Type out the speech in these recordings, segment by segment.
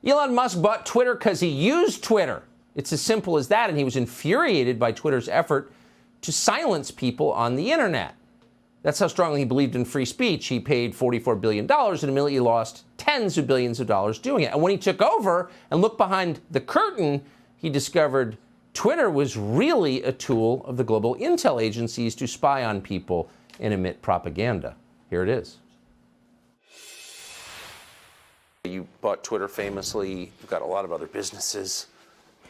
Elon Musk bought Twitter because he used Twitter. It's as simple as that, and he was infuriated by Twitter's effort to silence people on the internet. That's how strongly he believed in free speech. He paid $44 billion and immediately lost tens of billions of dollars doing it. And when he took over and looked behind the curtain, he discovered Twitter was really a tool of the global intel agencies to spy on people and emit propaganda. Here it is. You bought Twitter famously. You've got a lot of other businesses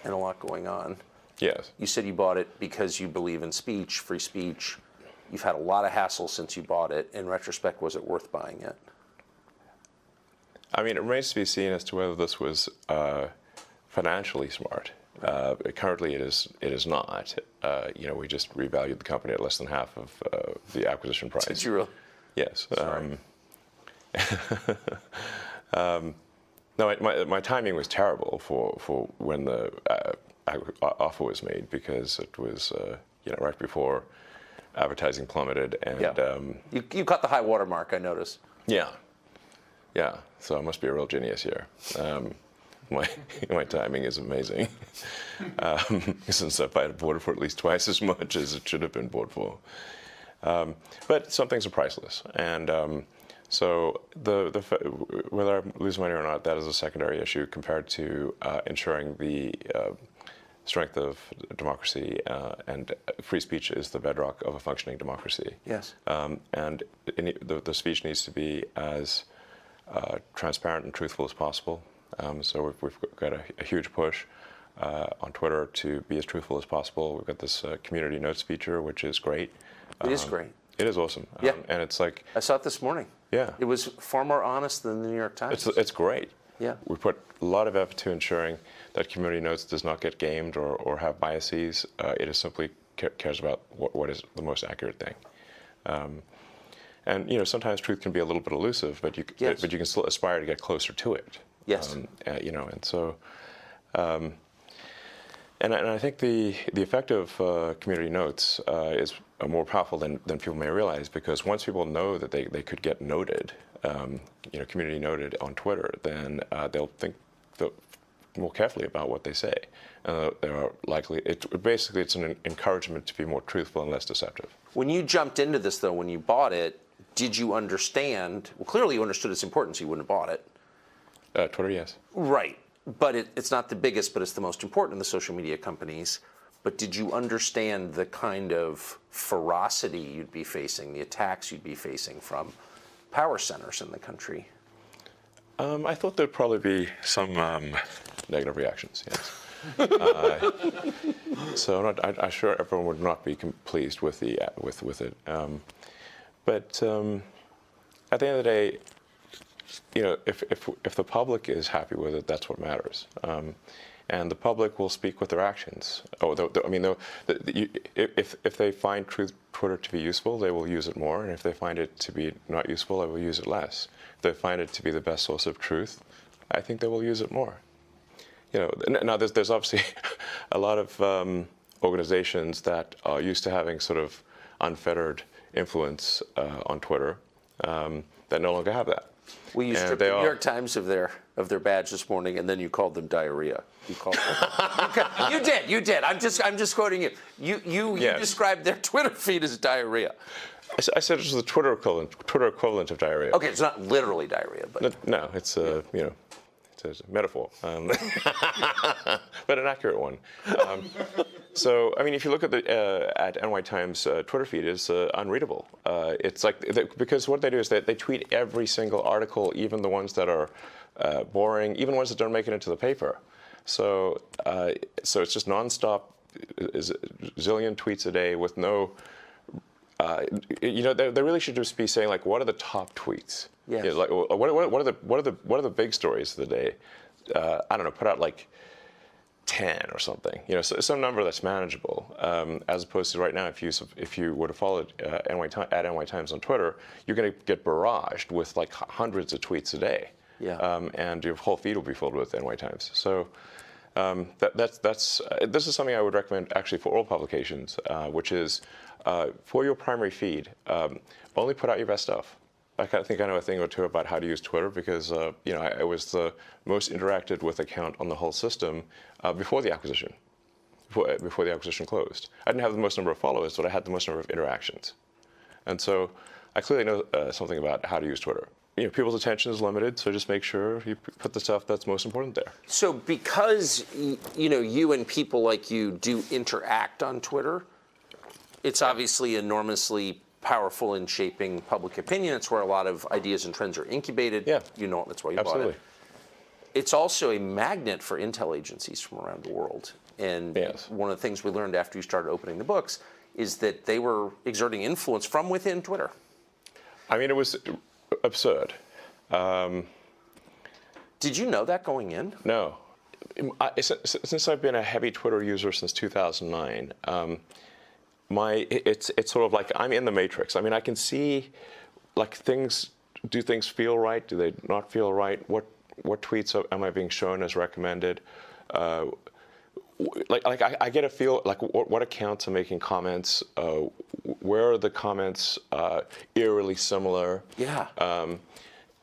and a lot going on. Yes. You said you bought it because you believe in speech, free speech. You've had a lot of hassle since you bought it. In retrospect, was it worth buying it? I mean, it remains to be seen as to whether this was financially smart. Currently, it is not. We just revalued the company at less than half of the acquisition price. Did you really? Yes. Sorry. No, my timing was terrible for when the offer was made, because it was right before advertising plummeted, and you caught the high water mark, I noticed. Yeah. So I must be a real genius here. My timing is amazing, since I had bought it for at least twice as much as it should have been bought for. But some things are priceless, and so whether I lose money or not, that is a secondary issue compared to ensuring the strength of democracy, and free speech is the bedrock of a functioning democracy. Yes. And the speech needs to be as transparent and truthful as possible. So we've got a huge push on Twitter to be as truthful as possible. We've got this community notes feature, which is great. It is great. It is awesome. Yeah. And it's like... I saw it this morning. Yeah. It was far more honest than the New York Times. It's great. Yeah. We put a lot of effort to ensuring that community notes does not get gamed or have biases. It is simply cares about what is the most accurate thing. And sometimes truth can be a little bit elusive, but you can still aspire to get closer to it. Yes. And so, and I think the effect of community notes is more powerful than people may realize, because once people know that they could get noted, community noted on Twitter, then they'll think more carefully about what they say. They are likely. Basically, it's an encouragement to be more truthful and less deceptive. When you jumped into this, though, when you bought it, did you understand? Well, clearly you understood its importance. You wouldn't have bought it. Twitter, yes. Right. But it's not the biggest, but it's the most important in the social media companies. But did you understand the kind of ferocity you'd be facing, the attacks you'd be facing from power centers in the country? I thought there'd probably be some negative reactions, yes. So I'm sure everyone would not be pleased with it. But at the end of the day, if the public is happy with it, that's what matters. And the public will speak with their actions. If they find Twitter to be useful, they will use it more. And if they find it to be not useful, they will use it less. If they find it to be the best source of truth, I think they will use it more. Now there's obviously a lot of organizations that are used to having sort of unfettered influence on Twitter that no longer have that. Well, you stripped the New York Times of their badge this morning, and then you called them diarrhea. You called them. You did. I'm just quoting you. You described their Twitter feed as diarrhea. I said it was the Twitter equivalent of diarrhea. Okay, it's not literally diarrhea, but no, it's it's a metaphor, but an accurate one. So, I mean, if you look at at NY Times Twitter feed, it's unreadable. It's like, because what they do is they tweet every single article, even the ones that are boring, even ones that don't make it into the paper. So it's just nonstop, zillion tweets a day with no. They really should just be saying, like, what are the top tweets? Yes. Like, what are the big stories of the day? I don't know. Put out like 10 or something. Some number that's manageable. As opposed to right now, if you were to follow NY Times on Twitter, you're going to get barraged with like hundreds of tweets a day. Yeah. And your whole feed will be filled with NY Times. So. This is something I would recommend actually for all publications, which is for your primary feed, only put out your best stuff. I think I know a thing or two about how to use Twitter because I was the most interacted with account on the whole system before the acquisition. Before the acquisition closed, I didn't have the most number of followers, but I had the most number of interactions, and so I clearly know something about how to use Twitter. People's attention is limited, so just make sure you put the stuff that's most important there. So because you and people like you do interact on Twitter, it's obviously enormously powerful in shaping public opinion. It's where a lot of ideas and trends are incubated. Yeah. That's why you Absolutely. bought it. It's also a magnet for intel agencies from around the world. And yes. One of the things we learned after you started opening the books is that they were exerting influence from within Twitter. I mean, it was absurd. Did you know that going in? No. Since I've been a heavy Twitter user since 2009, it's sort of like I'm in the matrix. I mean, I can see like do things feel right? Do they not feel right? What tweets am I being shown as recommended? I get a feel like what accounts are making comments. Where are the comments eerily similar? Yeah.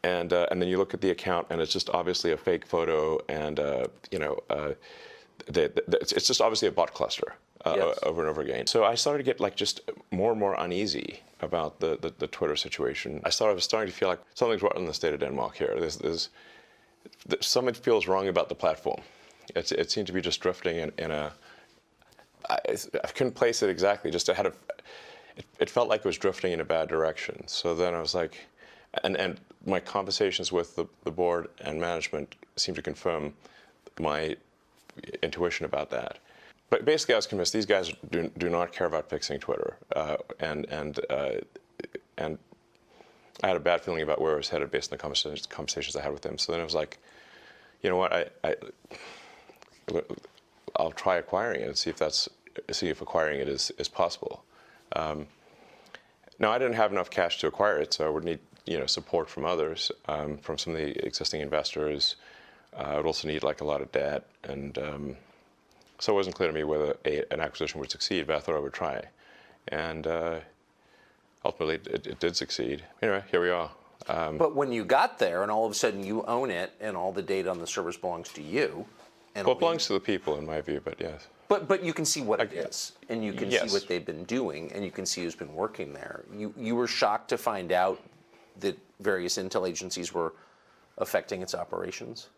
And then you look at the account, and it's just obviously a fake photo, and it's just obviously a bot cluster Yes. over and over again. So I started to get like just more and more uneasy about the Twitter situation. I was starting to feel like something's wrong in the state of Denmark here. Something feels wrong about the platform. It seemed to be just drifting in a. I couldn't place it exactly. Just it felt like it was drifting in a bad direction. So then I was like, and my conversations with the board and management seemed to confirm my intuition about that. But basically, I was convinced these guys do not care about fixing Twitter, and I had a bad feeling about where I was headed based on the conversations I had with them. So then I was like, you know what, I'll try acquiring it and see if acquiring it is possible. Now I didn't have enough cash to acquire it, so I would need support from others, from some of the existing investors. I would also need like a lot of debt, and so it wasn't clear to me whether an acquisition would succeed, but I thought I would try, and ultimately it did succeed. Anyway, here we are. But when you got there, and all of a sudden you own it, and all the data on the servers belongs to you. Well, it belongs to the people, in my view, but yes. But you can see what it is, and you can Yes. see what they've been doing, and you can see who's been working there. You were shocked to find out that various intel agencies were affecting its operations?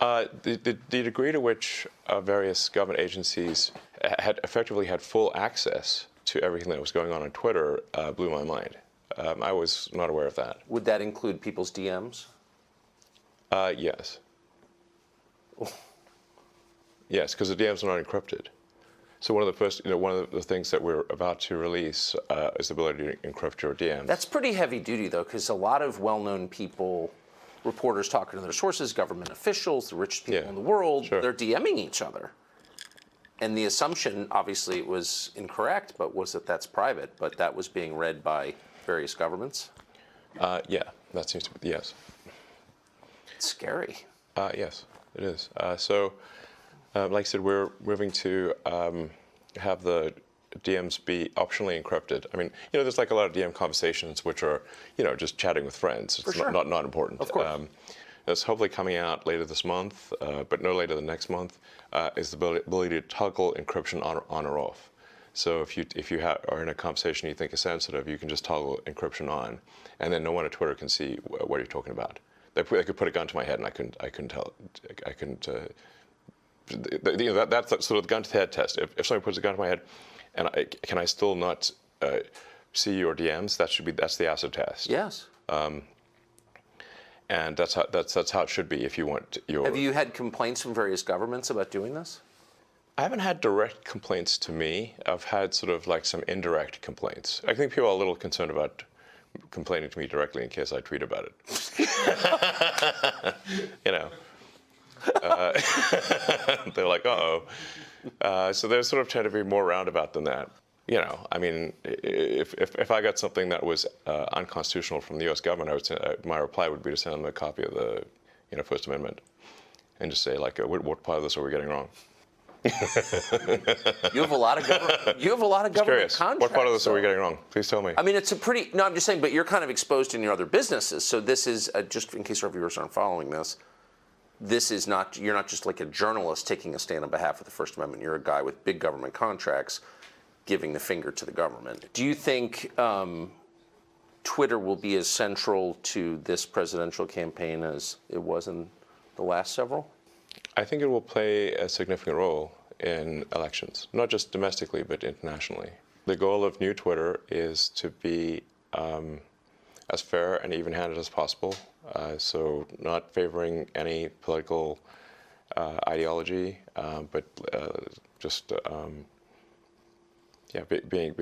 The degree to which various government agencies had effectively had full access to everything that was going on Twitter blew my mind. I was not aware of that. Would that include people's DMs? Yes. Yes, because the DMs are not encrypted. So one of the things that we're about to release is the ability to encrypt your DMs. That's pretty heavy duty, though, because a lot of well-known people, reporters talking to their sources, government officials, the richest people in the world, sure. They're DMing each other. And the assumption, obviously it was incorrect, but was that that's private, but that was being read by various governments? Yeah, that seems to be, yes. It's scary. Yes, it is. Like I said, we're moving to have the DMs be optionally encrypted. I mean, there's like a lot of DM conversations which are, just chatting with friends. It's not important. Of course. It's hopefully coming out later this month, but no later than next month, is the ability to toggle encryption on or off. So if you are in a conversation you think is sensitive, you can just toggle encryption on, and then no one at Twitter can see what you're talking about. They could put a gun to my head, and I couldn't tell. I couldn't. That's sort of the gun to the head test. If somebody puts a gun to my head, and can I still not see your DMs? That's the acid test. Yes. And that's how it should be if you want your. Have you had complaints from various governments about doing this? I haven't had direct complaints to me. I've had sort of like some indirect complaints. I think people are a little concerned about complaining to me directly in case I tweet about it. They're like, uh-oh. So they sort of tend to be more roundabout than that. I mean, if I got something that was unconstitutional from the U.S. government, my reply would be to send them a copy of the First Amendment and just say, like, what part of this are we getting wrong? You have a lot of government Curious. contracts. What part of this are we getting wrong? Please tell me. I mean, it's a pretty. No, I'm just saying. But you're kind of exposed in your other businesses. So this is just in case our viewers aren't following this. This is not. You're not just like a journalist taking a stand on behalf of the First Amendment. You're a guy with big government contracts, giving the finger to the government. Do you think Twitter will be as central to this presidential campaign as it was in the last several? I think it will play a significant role in elections, not just domestically, but internationally. The goal of New Twitter is to be as fair and even-handed as possible, so not favoring any political ideology, but just being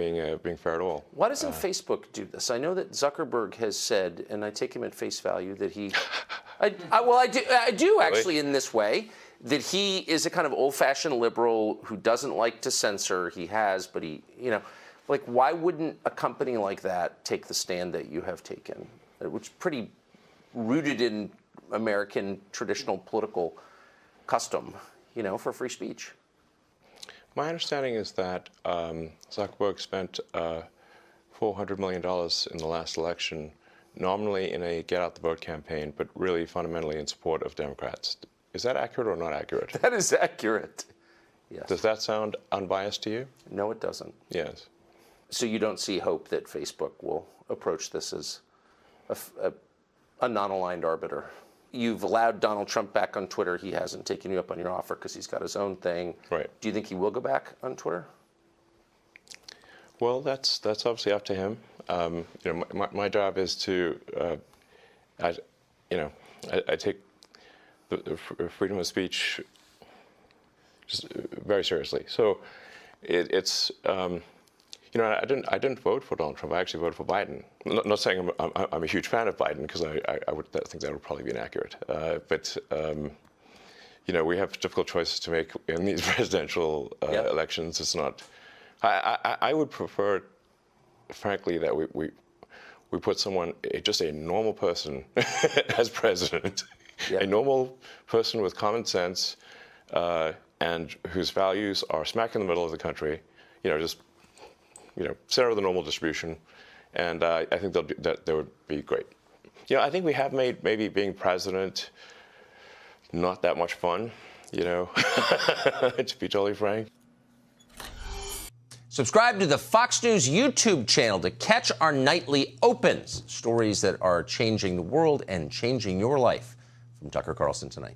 fair to all. Why doesn't Facebook do this? I know that Zuckerberg has said, and I take him at face value, that he, I do actually in this way, that he is a kind of old-fashioned liberal who doesn't like to censor. He has, but he, like, why wouldn't a company like that take the stand that you have taken, which is pretty rooted in American traditional political custom, for free speech? My understanding is that Zuckerberg spent $400 million in the last election, nominally in a get-out-the-vote campaign, but really fundamentally in support of Democrats. Is that accurate or not accurate? That is accurate, yes. Does that sound unbiased to you? No, it doesn't. Yes. So you don't see hope that Facebook will approach this as a non-aligned arbiter? You've allowed Donald Trump back on Twitter. He hasn't taken you up on your offer because he's got his own thing. Right. Do you think he will go back on Twitter? Well, that's obviously up to him. My job is to, I take the freedom of speech just very seriously. So it's. I didn't vote for Donald Trump. I actually voted for Biden. Not saying I'm a huge fan of Biden, because I would think that would probably be inaccurate. But we have difficult choices to make in these presidential elections. It's not. I would prefer, frankly, that we put someone, just a normal person, as president, a normal person with common sense, and whose values are smack in the middle of the country. Center of the normal distribution, and I think that would be great. I think we have made maybe being president not that much fun, to be totally frank. Subscribe to the Fox News YouTube channel to catch our nightly opens, stories that are changing the world and changing your life. From Tucker Carlson tonight.